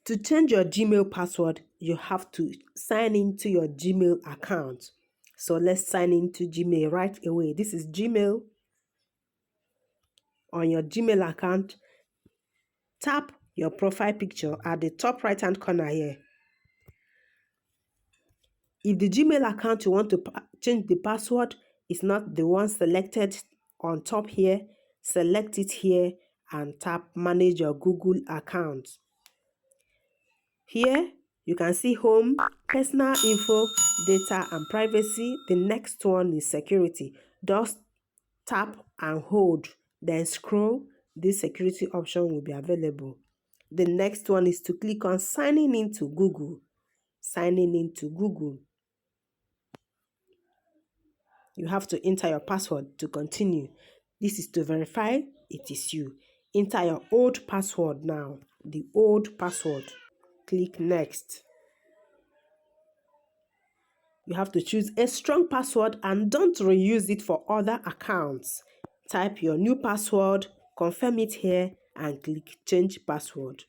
To change your Gmail password, you have to sign into your Gmail account. So let's sign into Gmail right away. This is Gmail. On your Gmail account, tap your profile picture at the top right hand corner here. If the Gmail account you want to change the password is not the one selected on top here, select it here and tap manage your Google account. Here you can see home, personal info, data and privacy. The next one is security. Just tap and hold, then scroll. This security option will be available. The next one is to click on signing into Google. Signing into Google. You have to enter your password to continue. This is to verify it is you. Enter your old password now. The old password. Click next. You have to choose a strong password and don't reuse it for other accounts. Type your new password, confirm it here and click change password.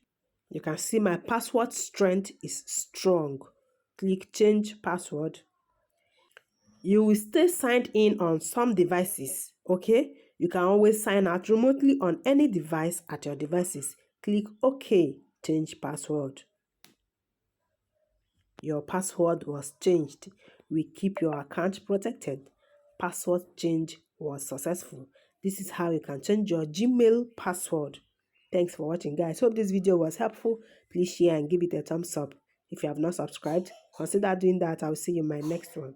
You can see my password strength is strong. Click change password. You will stay signed in on some devices, okay? You can always sign out remotely on any device at your devices. Click OK, change password. Your password was changed. We keep your account protected. Password change was successful. This is how you can change your Gmail password. Thanks for watching, guys. Hope this video was helpful. Please share and give it a thumbs up. If you have not subscribed, consider doing that. I'll see you in my next one.